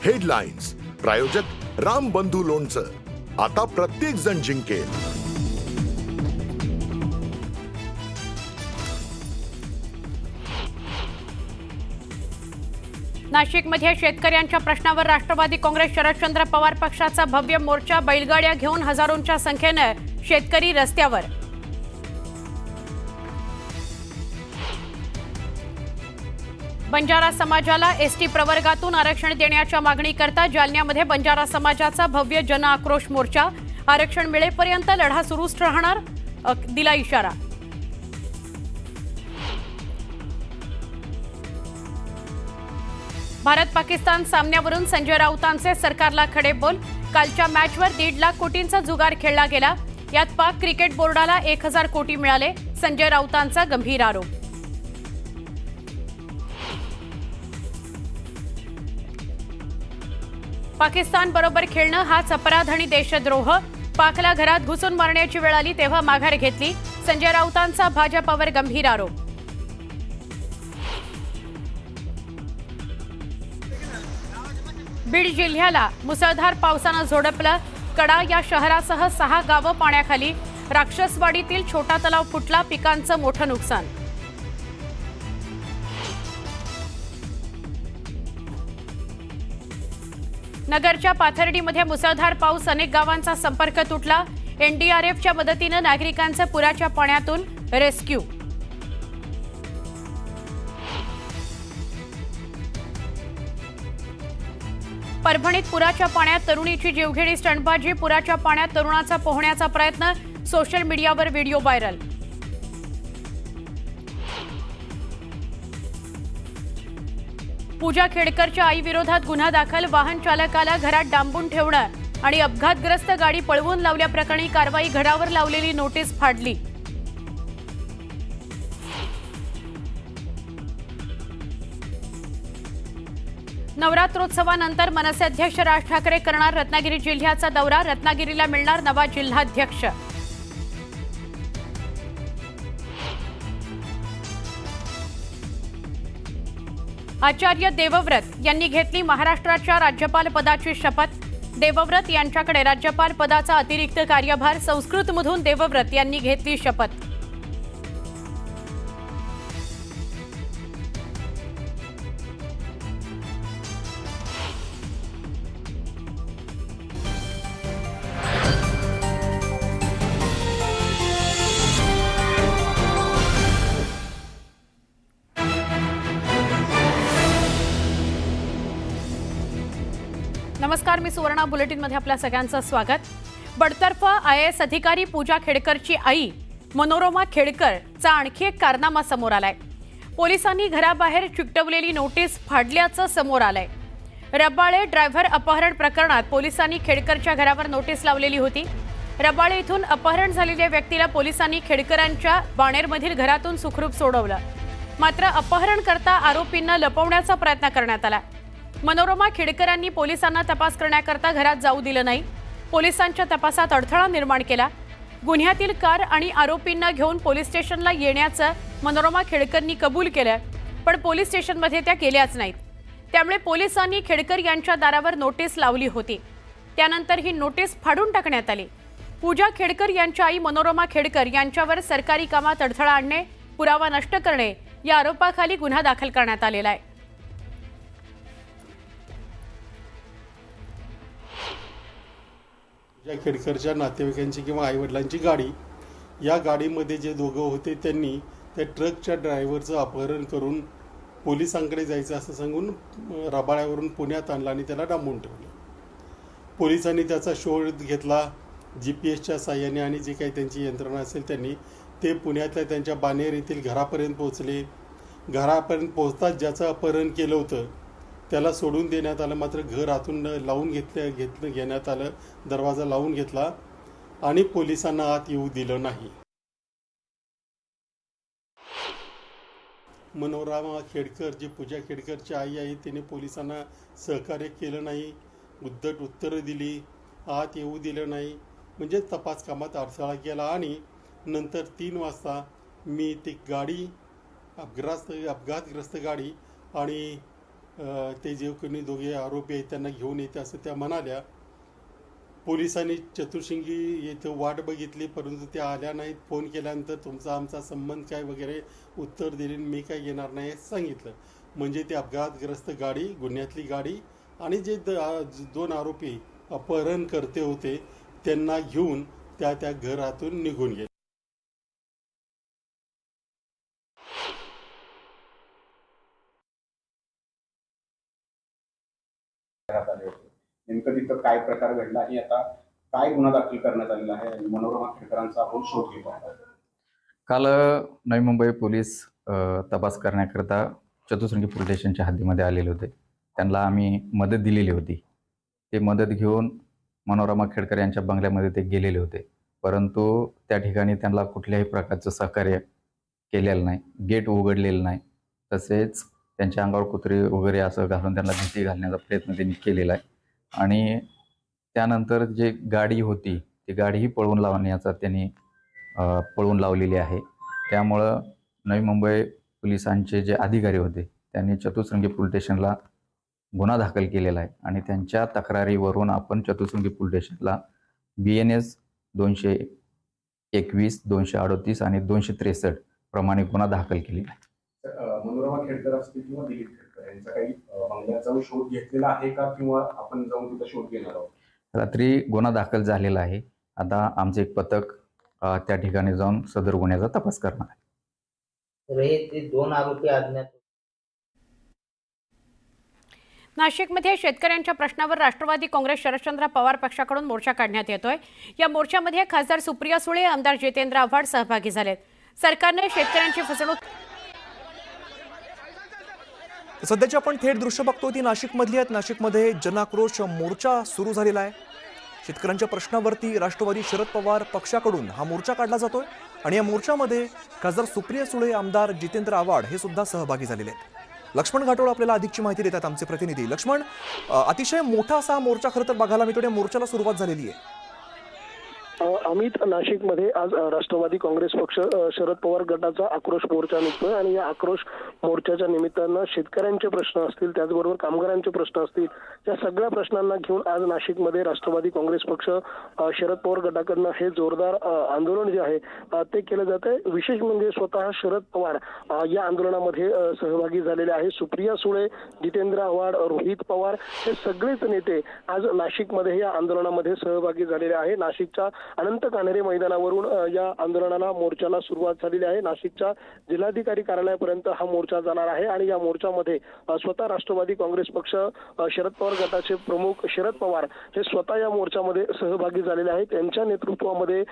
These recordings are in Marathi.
हेडलाईन्स प्रायोजक राम बंधू लोणचं. आता प्रत्येक जण जिंकेल. नाशिकमध्ये शेतकऱ्यांच्या प्रश्नावर राष्ट्रवादी काँग्रेस शरदचंद्र पवार पक्षाचा भव्य मोर्चा. बैलगाड्या घेऊन हजारोंच्या संख्येने शेतकरी रस्त्यावर. बंजारा समाजाला एसटी प्रवर्गातून आरक्षण देण्याच्या मागणीकरता जालन्यामध्ये बंजारा समाजाचा भव्य जन आक्रोश मोर्चा. आरक्षण मिळेपर्यंत लढा सुरूच राहणार, दिला इशारा. भारत पाकिस्तान सामन्यावरून संजय राऊतांचे सरकारला खडे बोल. कालच्या मॅचवर 1.5 लाख कोटींचा जुगार खेळला गेला. यात पाक क्रिकेट बोर्डाला 1000 कोटी मिळाले. संजय राऊतांचा गंभीर आरोप. पाकिस्तान बरोबर खेळणं हाच अपराध आणि देशद्रोह. पाकला घरात घुसून मारण्याची वेळ आली तेव्हा माघार घेतली. संजय राऊतांचा भाजपावर गंभीर आरोप. बीड जिल्ह्याला मुसळधार पावसानं झोडपलं. कडा या शहरासह 6 गावं पाण्याखाली. राक्षसवाडीतील छोटा तलाव फुटला. पिकांचं मोठं नुकसान. नगरच्या पाथर्डीमध्ये मुसळधार पाऊस. अनेक गावांचा संपर्क तुटला. एनडीआरएफच्या मदतीनं नागरिकांचं पुराच्या पाण्यातून रेस्क्यू. परभणीत पुराच्या पाण्यात तरुणीची जीवघेणी स्टंटबाजी. पुराच्या पाण्यात तरुणाचा पोहण्याचा प्रयत्न. सोशल मीडियावर व्हिडिओ व्हायरल. पूजा खेडकरच्या आईविरोधात गुन्हा दाखल. वाहन चालकाला घरात डांबून ठेवणं आणि अपघातग्रस्त गाडी पळवून लावल्याप्रकरणी कारवाई. घरावर लावलेली नोटीस फाडली. नवरात्रोत्सवानंतर मनसे अध्यक्ष राज ठाकरे करणार रत्नागिरी जिल्ह्याचा दौरा. रत्नागिरीला मिळणार नवा जिल्हाध्यक्ष. आचार्य देवव्रत यांनी घेतली महाराष्ट्राच्या राज्यपाल पदाची शपथ. देवव्रत यांच्याकडे राज्यपाल पदाचा अतिरिक्त कार्यभार. संस्कृतमधून देवव्रत यांनी घेतली शपथ. नमस्कार, मी सुवर्णा. बुलेटिनमध्ये आपल्या सगळ्यांचं स्वागत. बडतर्फ IAS अधिकारी पूजा खेडकरची आई मनोरमा खेडकरचा आणखी एक कारनामा समोर आलाय. पोलिसांनी घराबाहेर चिकटवलेली नोटीस फाडल्याचं समोर आलंय. रबाळे ड्रायव्हर अपहरण प्रकरणात पोलिसांनी खेडकरच्या घरावर नोटीस लावलेली होती. रबाळे इथून अपहरण झालेल्या व्यक्तीला पोलिसांनी खेडकरांच्या बाणेरमधील घरातून सुखरूप सोडवलं. मात्र अपहरणकर्ता आरोपींना लपवण्याचा प्रयत्न करण्यात आला. मनोरमा खेडकरांनी पोलिसांना तपास करण्याकरता घरात जाऊ दिलं नाही. पोलिसांच्या तपासात अडथळा निर्माण केला. गुन्ह्यातील कार आणि आरोपींना घेऊन पोलीस स्टेशनला येण्याचं मनोरमा खेडकरांनी कबूल केलं, पण पोलीस स्टेशनमध्ये त्या गेल्याच नाहीत. त्यामुळे पोलिसांनी खेडकर यांच्या दारावर नोटीस लावली होती. त्यानंतर ही नोटीस फाडून टाकण्यात आली. पूजा खेडकर यांच्या आई मनोरमा खेडकर यांच्यावर सरकारी कामात अडथळा आणणे, पुरावा नष्ट करणे या आरोपाखाली गुन्हा दाखल करण्यात आलेला आहे. या खेडकरच्या नातेवाईकांची किंवा आईवडिलांची गाडी, या गाडीमध्ये जे दोघं होते त्यांनी त्या ट्रकच्या ड्रायव्हरचं अपहरण करून पोलिसांकडे जायचं असं सांगून रबाळ्यावरून पुण्यात आणला आणि त्याला डांबून ठेवलं. पोलिसांनी त्याचा शोध घेतला. GPS च्या साहाय्याने आणि जे काही त्यांची यंत्रणा असेल त्यांनी ते पुण्यातल्या त्यांच्या बाणेर येथील घरापर्यंत पोहोचले. घरापर्यंत पोहोचताच ज्याचं अपहरण केलं होतं त्याला सोडून देण्यात आलं. मात्र घर आतून लावून घेण्यात आलं. दरवाजा लावून घेतला आणि पोलिसांना आत येऊ दिलं नाही. मनोरमा खेडकर जी पूजा खेडकरची आई आहे तिने पोलिसांना सहकार्य केलं नाही. उद्धट उत्तरं दिली. आत येऊ दिलं नाही. म्हणजे तपास कामात अडथळा केला. आणि नंतर 3 वाजता मी ती गाडी अपघातग्रस्त गाडी आणि ते जे कोणी दोघे आरोपी आहेत त्यांना घेऊन येते असं त्या म्हणाल्या. पोलिसांनी चतुर्शिंगी येथे वाट बघितली, परंतु त्या आल्या नाहीत. फोन केल्यानंतर तुमचा आमचा संबंध काय वगैरे उत्तर दिले, मी काय घेणार नाही सांगितलं. म्हणजे ते अपघातग्रस्त गाडी, गुन्ह्यातली गाडी आणि जे दोन आरोपी अपहरण करते होते त्यांना घेऊन त्या घरातून निघून गेले. नेमकं तिथं काय प्रकार घडला आणि आता काय गुन्हा दाखल करण्यात आलेला आहे आणि मनोरमा खेडकरांचा आपण शोध घेतो आहोत. काल नवी मुंबई पोलीस तपास करण्याकरता चतुश्रृंगी पोलीस स्टेशनच्या हद्दीमध्ये आलेले होते. त्यांना आम्ही मदत दिलेली होती. ते मदत घेऊन मनोरमा खेडकर यांच्या बंगल्यामध्ये ते गेलेले होते, परंतु त्या ठिकाणी त्यांना कुठल्याही प्रकारचं सहकार्य केलेलं नाही, गेट उघडलेलं नाही. तसेच त्यांच्या अंगावर कुत्रे वगैरे असं घालून त्यांना भीती घालण्याचा प्रयत्न त्यांनी केलेला आहे. आणि त्यानंतर जे गाडी होती ती गाडीही पळवून लावण्याचा त्यांनी पळवून लावलेली आहे. त्यामुळं नवी मुंबई पोलिसांचे जे अधिकारी होते त्यांनी चतुश्रृंगी पोलीस स्टेशनला गुन्हा दाखल केलेला आहे आणि त्यांच्या तक्रारीवरून आपण चतुश्रृंगी पोलीस स्टेशनला BNS 221, 238 आणि 263 प्रमाणे गुन्हा दाखल केलेला आहे. मनोरमा खेडकर असतील किंवा दिलीप खेडकर यांचा काही बंगल्यात जाऊन शोध घेतलेला आहे का, किंवा आपण जाऊन तिथं शोध घेणार आहोत? रात्री गुन्हा दाखल झालेला आहे. आता आमचे एक पथक त्या ठिकाणी जाऊन सदर गुन्ह्याचा तपास करणार आहे. तर हे ते दोन आरोपी अज्ञात. नाशिकमध्ये शेतकऱ्यांच्या प्रश्नावर राष्ट्रवादी काँग्रेस शरदचंद्र पवार पक्षाकडून मोर्चा काढण्यात येतोय. या मोर्चामध्ये खासदार सुप्रिया सुळे, आमदार जितेंद्र आव्हाड सहभागी झालेत. सरकारने शेतकऱ्यांची फसवणूक. सध्याची आपण थेट दृश्य बघतो ती नाशिकमधली आहेत. नाशिकमध्ये जनाक्रोश मोर्चा सुरू झालेला आहे. शेतकऱ्यांच्या प्रश्नावरती राष्ट्रवादी शरद पवार पक्षाकडून हा मोर्चा काढला जातोय आणि या मोर्चामध्ये खासदार सुप्रिया सुळे, आमदार जितेंद्र आव्हाड हे सुद्धा सहभागी झालेले आहेत. लक्ष्मण घाटोळ आपल्याला अधिकची माहिती देतात आमचे प्रतिनिधी. लक्ष्मण, अतिशय मोठा असा मोर्चा खरं तर बघायला मिळतो. या मोर्चाला सुरुवात झालेली आहे. अमित, नाशिकमध्ये आज राष्ट्रवादी काँग्रेस पक्ष शरद पवार गटाचा आक्रोश मोर्चा निघतोय आणि या आक्रोश मोर्चाच्या निमित्तानं शेतकऱ्यांचे प्रश्न असतील, त्याचबरोबर कामगारांचे प्रश्न असतील, या सगळ्या प्रश्नांना घेऊन आज नाशिकमध्ये राष्ट्रवादी काँग्रेस पक्ष शरद पवार गटाकडनं हे जोरदार आंदोलन जे आहे ते केलं जात आहे. विशेष म्हणजे स्वतः शरद पवार या आंदोलनामध्ये सहभागी झालेले आहे. सुप्रिया सुळे, जितेंद्र आव्हाड, रोहित पवार हे सगळेच नेते आज नाशिकमध्ये या आंदोलनामध्ये सहभागी झालेले आहे. नाशिकच्या अनंत कान्हेरे मैदानावरून या आंदोलनाला, मोर्चाला सुरुवात झालेली आहे. नाशिकच्या जिल्हाधिकारी कार्यालयापर्यंत हा मोर्चा जाणार आहे आणि या मोर्चामध्ये स्वतः राष्ट्रवादी काँग्रेस पक्ष शरद पवार गटाचे प्रमुख शरद पवार हे स्वतः या मोर्चामध्ये सहभागी झालेले आहेत. त्यांच्या नेतृत्वामध्ये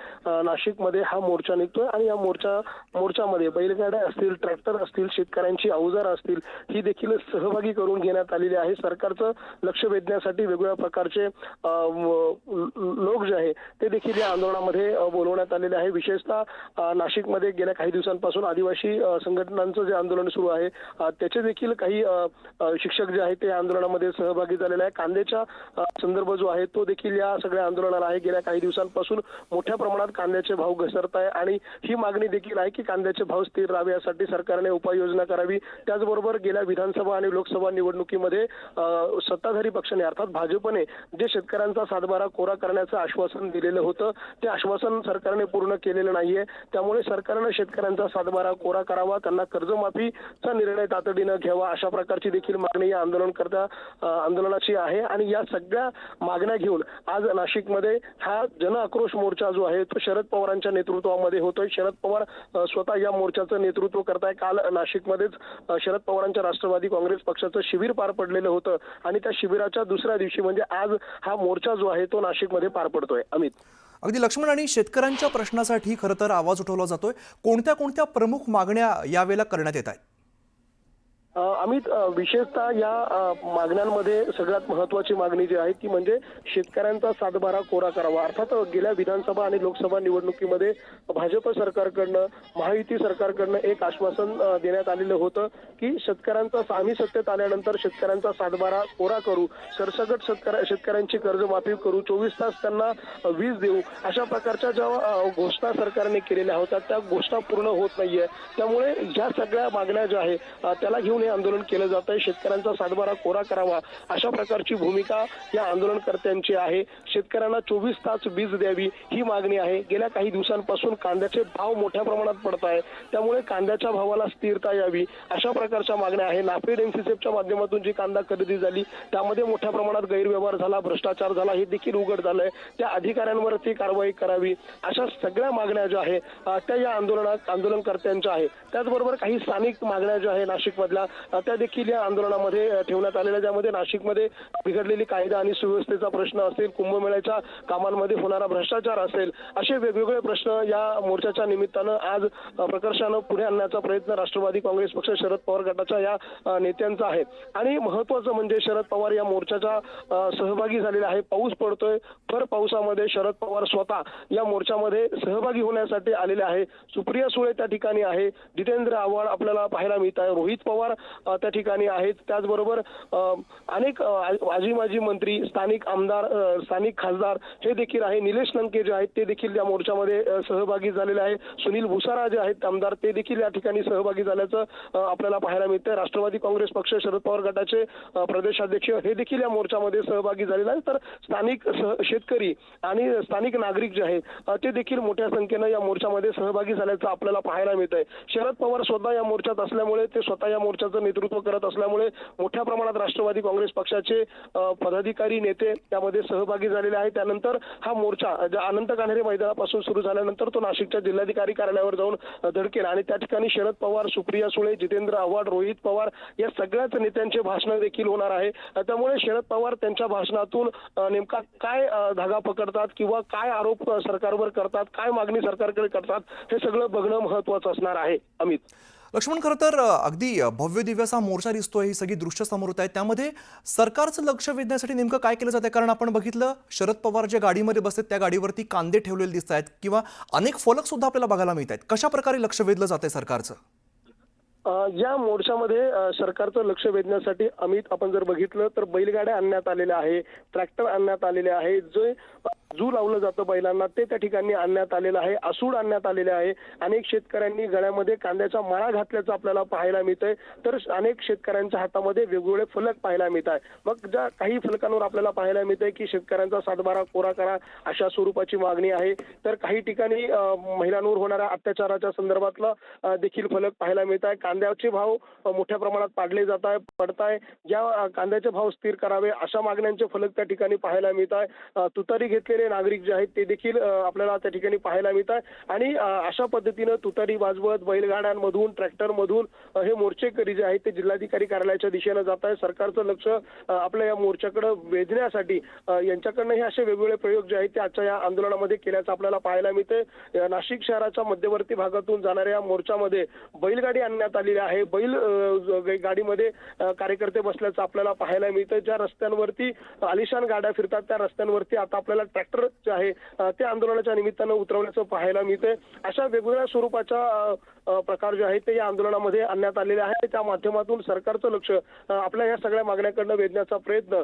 नाशिकमध्ये हा मोर्चा निघतोय आणि या मोर्चामध्ये बैलगाड्या असतील, ट्रॅक्टर असतील, शेतकऱ्यांची अवजार असतील, ही देखील सहभागी करून घेण्यात आलेली आहे. सरकारचं लक्ष वेधण्यासाठी वेगवेगळ्या प्रकारचे लोक जे आहे ते देखील या आंदोलनामध्ये बोलवण्यात आलेले आहे. विशेषतः नाशिकमध्ये गेल्या काही दिवसांपासून आदिवासी संघटनांचं जे आंदोलन सुरू आहे त्याचे देखील काही शिक्षक जे आहेत ते आंदोलनामध्ये सहभागी झालेले आहे. कांद्याचा संदर्भ जो आहे तो देखील या सगळ्या आंदोलनाला आहे. गेल्या काही दिवसांपासून मोठ्या प्रमाणात कांद्याचे भाव घसरत आहे आणि ही मागणी देखील आहे की कांद्याचे भाव स्थिर राहावे यासाठी सरकारने उपाययोजना करावी. त्याचबरोबर गेल्या विधानसभा आणि लोकसभा निवडणुकीमध्ये सत्ताधारी पक्षाने अर्थात भाजपने जे शेतकऱ्यांचा सातबारा कोरा करण्याचं आश्वासन दिलेलं होतं ते आश्वासन सरकारने पूर्ण केलेलं नाहीये. त्यामुळे सरकारने शेतकऱ्यांचा सातबारा कोरा करावा, त्यांना कर्जमाफीचा निर्णय तातडीनं घ्यावा, अशा प्रकारची देखील मागणी या आंदोलनाची आहे. आणि या सगळ्या मागण्या घेऊन आज नाशिकमध्ये हा जन आक्रोश मोर्चा जो आहे तो शरद पवारांच्या नेतृत्वामध्ये होतोय. शरद पवार स्वतः या मोर्चाचं नेतृत्व करताय. काल नाशिकमध्येच शरद पवारांच्या राष्ट्रवादी काँग्रेस पक्षाचं शिबिर पार पडलेलं होतं आणि त्या शिबिराच्या दुसऱ्या दिवशी म्हणजे आज हा मोर्चा जो आहे तो नाशिकमध्ये पार पडतोय. अमित, अगदी लक्ष्मण, आणि शेतकऱ्यांच्या प्रश्नासाठी खरं तर आवाज उठवला जातोय. कोणत्या कोणत्या प्रमुख मागण्या यावेळेला करण्यात येत आहेत? अमित, विशेषतः या मागण्यांमध्ये सगळ्यात महत्त्वाची मागणी जी आहे ती म्हणजे शेतकऱ्यांचा सातबारा कोरा करावा. अर्थात गेल्या विधानसभा आणि लोकसभा निवडणुकीमध्ये भाजप सरकारकडनं, महायुती सरकारकडनं एक आश्वासन देण्यात आलेलं होतं की आम्ही सत्तेत आल्यानंतर शेतकऱ्यांचा सातबारा कोरा करू, सरसकट शेतकऱ्यांची कर्जमाफी करू, 24 तास त्यांना वीज देऊ, अशा प्रकारच्या ज्या घोषणा सरकारने केलेल्या होत्या त्या घोषणा पूर्ण होत नाहीये. त्यामुळे या सगळ्या मागण्या ज्या आहेत त्याला घेऊन आंदोलन केलं जात आहे. शेतकऱ्यांचा सातबारा कोरा करावा अशा प्रकारची भूमिका या आंदोलनकर्त्यांची आहे. शेतकऱ्यांना 24 तास वीज द्यावी ही मागणी आहे. गेल्या काही दिवसांपासून कांद्याचे भाव मोठ्या प्रमाणात पडत आहे, त्यामुळे कांद्याच्या भावाला स्थिरता यावी अशा प्रकारच्या मागण्या आहे. नाफेड एनसीसीएफच्या माध्यमातून जी कांदा खरेदी झाली त्यामध्ये मोठ्या प्रमाणात गैरव्यवहार झाला, भ्रष्टाचार झाला, हे देखील उघड झालंय. त्या अधिकाऱ्यांवरती कारवाई करावी अशा सगळ्या मागण्या ज्या आहे त्या या आंदोलनकर्त्यांच्या आहे. त्याचबरोबर काही स्थानिक मागण्या ज्या आहे नाशिकमधल्या त्या देखील या आंदोलनामध्ये ठेवण्यात आलेल्या, ज्यामध्ये नाशिकमध्ये बिघडलेली कायदा आणि सुव्यवस्थेचा प्रश्न असेल, कुंभमेळ्याच्या कामांमध्ये होणारा भ्रष्टाचार असेल, असे वेगवेगळे प्रश्न या मोर्चाच्या निमित्तानं आज प्रकर्षानं पुढे आणण्याचा प्रयत्न राष्ट्रवादी काँग्रेस पक्ष शरद पवार गटाच्या या नेत्यांचा आहे. आणि महत्वाचं म्हणजे शरद पवार या मोर्चाच्या सहभागी झालेले आहे. पाऊस पडतोय, भर पावसामध्ये शरद पवार स्वतः या मोर्चामध्ये सहभागी होण्यासाठी आलेले आहे. सुप्रिया सुळे त्या ठिकाणी आहे, जितेंद्र आव्हाड आपल्याला पाहायला मिळत आहे, रोहित पवार त्या ठिकाणी आहेत. त्याचबरोबर अनेक आजी माजी मंत्री, स्थानिक आमदार, स्थानिक खासदार हे देखील आहे. निलेश लंके जे आहेत ते देखील या मोर्चामध्ये सहभागी झालेले आहे. सुनील भुसारा जे आहेत आमदार ते देखील या ठिकाणी सहभागी झाल्याचं आपल्याला पाहायला मिळतंय. राष्ट्रवादी काँग्रेस पक्ष शरद पवार गटाचे प्रदेशाध्यक्ष हे देखील या मोर्चामध्ये सहभागी झालेले आहेत. तर स्थानिक शेतकरी आणि स्थानिक नागरिक जे आहेत ते देखील मोठ्या संख्येनं या मोर्चामध्ये सहभागी झाल्याचं आपल्याला पाहायला मिळतंय. शरद पवार स्वतः या मोर्चात असल्यामुळे, ते स्वतः या मोर्चाचं नेतृत्व करत असल्यामुळे मोठ्या प्रमाणात राष्ट्रवादी काँग्रेस पक्षाचे पदाधिकारी नेते त्यामध्ये सहभागी झालेले आहेत. त्यानंतर हा मोर्चा अनंत कान्हेरे मैदानापासून सुरू झाल्यानंतर तो नाशिकच्या जिल्हाधिकारी कार्यालयावर जाऊन धडकेल आणि त्या ठिकाणी शरद पवार, सुप्रिया सुळे, जितेंद्र आव्हाड, रोहित पवार या सगळ्याच नेत्यांचे भाषण देखील होणार आहे. त्यामुळे शरद पवार त्यांच्या भाषणातून नेमका काय धागा पकडतात किंवा काय आरोप सरकारवर करतात, काय मागणी सरकारकडे करतात, हे सगळं बघणं महत्वाचं असणार आहे. अमित. लक्ष्मण, खरं तर अगदी भव्य दिव्य असा मोर्चा दिसतोय, ही सगळी दृश्य समोर येत आहेत. त्यामध्ये सरकारचं लक्ष वेधण्यासाठी नेमकं काय केलं जातंय? कारण आपण बघितलं शरद पवार ज्या गाडीमध्ये बसतात त्या गाडीवरती कांदे ठेवलेले दिसत आहेत किंवा अनेक फलक सुद्धा आपल्याला बघायला मिळत आहेत. कशा प्रकारे लक्ष वेधलं जातंय सरकारचं? या मोर्चामध्ये सरकारचं लक्ष वेधण्यासाठी अमित, आपण जर बघितलं तर बैलगाड्या आणण्यात आलेल्या आहे, ट्रॅक्टर आणण्यात आलेले आहे, जे जू लावलं जातं बैलांना ते त्या ठिकाणी आणण्यात आलेलं आहे, आसूड आणण्यात आलेले आहे. अनेक शेतकऱ्यांनी गळ्यामध्ये कांद्याचा माळा घातल्याचं आपल्याला पाहायला मिळतंय. तर अनेक शेतकऱ्यांच्या हातामध्ये वेगवेगळे फलक पाहायला मिळत आहे. मग ज्या काही फलकांवर आपल्याला पाहायला मिळतंय की शेतकऱ्यांचा सातबारा कोरा करा अशा स्वरूपाची मागणी आहे. तर काही ठिकाणी महिलांवर होणाऱ्या अत्याचाराच्या संदर्भातला देखील फलक पाहायला मिळत आहे. कांद्याचे भाव मोठ्या प्रमाणात पडताय, ज्या कांद्याचे भाव स्थिर करावे अशा मागण्यांचे फलक त्या ठिकाणी पाहायला मिळत आहे. तुतारी घेतलेले नागरिक जे आहेत ते देखील आपल्याला त्या ठिकाणी पाहायला मिळत आहे. आणि अशा पद्धतीनं तुतारी वाजवत बैलगाड्यांमधून, ट्रॅक्टरमधून हे मोर्चेकरी जे आहेत ते जिल्हाधिकारी कार्यालयाच्या दिशेनं जात आहे. सरकारचं लक्ष आपल्या या मोर्चाकडे वेधण्यासाठी यांच्याकडनं हे असे वेगवेगळे प्रयोग जे आहेत ते आजच्या या आंदोलनामध्ये केल्याचं आपल्याला पाहायला मिळते. नाशिक शहराच्या मध्यवर्ती भागातून जाणाऱ्या या मोर्चामध्ये बैलगाडी आणण्यात आलेली आहे. बैल गाडीमध्ये कार्यकर्ते बसल्याचं आपल्याला पाहायला मिळतं. ज्या रस्त्यांवरती आलिशान गाड्या फिरतात त्या रस्त्यांवरती आता आपल्याला ट्रॅक्टर जे आहे ते आंदोलनाच्या निमित्तानं उतरवण्याचं पाहायला मिळतंय. अशा वेगवेगळ्या स्वरूपाच्या प्रकार जे आहेत ते या आंदोलनामध्ये आणण्यात आलेले आहे. त्या माध्यमातून सरकारचं लक्ष आपल्या या सगळ्या मागण्याकडनं वेधण्याचा प्रयत्न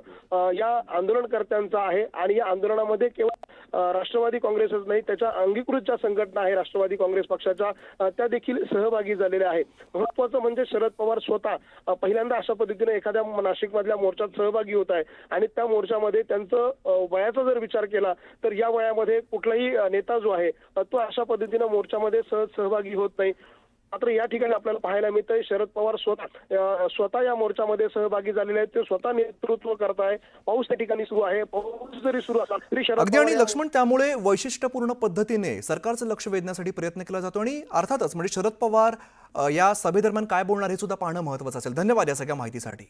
या आंदोलनकर्त्यांचा आहे. आणि या आंदोलनामध्ये केवळ राष्ट्रवादी काँग्रेसच नाही, त्याच्या अंगीकृत ज्या संघटना आहे राष्ट्रवादी काँग्रेस पक्षाच्या त्या देखील सहभागी झालेल्या आहेत. महत्वाचं म्हणजे शरद पवार स्वतः पहिल्यांदा अशा पद्धतीने एखाद्या नाशिकमधल्या मोर्चात सहभागी होत आहे आणि त्या मोर्चामध्ये त्यांचं वयाचा जर विचार केला तर या वयामध्ये कुठलाही नेता जो आहे तो अशा पद्धतीनं मोर्चामध्ये सहभागी होत नाही. मात्र या ठिकाणी आपल्याला पाहायला मिळतंय शरद पवार स्वतः या मोर्चामध्ये सहभागी झालेले आहेत, ते स्वतः नेतृत्व करताय. पाऊस त्या ठिकाणी सुरू आहे. पाऊस जरी सुरू असला तरी शरद अगदी. आणि लक्ष्मण, त्यामुळे वैशिष्ट्यपूर्ण पद्धतीने सरकारचं लक्ष वेधण्यासाठी प्रयत्न केला जातो आणि अर्थातच म्हणजे शरद पवार या सभेदरम्यान काय बोलणार हे सुद्धा पाहणं महत्त्वाचं असेल. धन्यवाद या सगळ्या माहितीसाठी.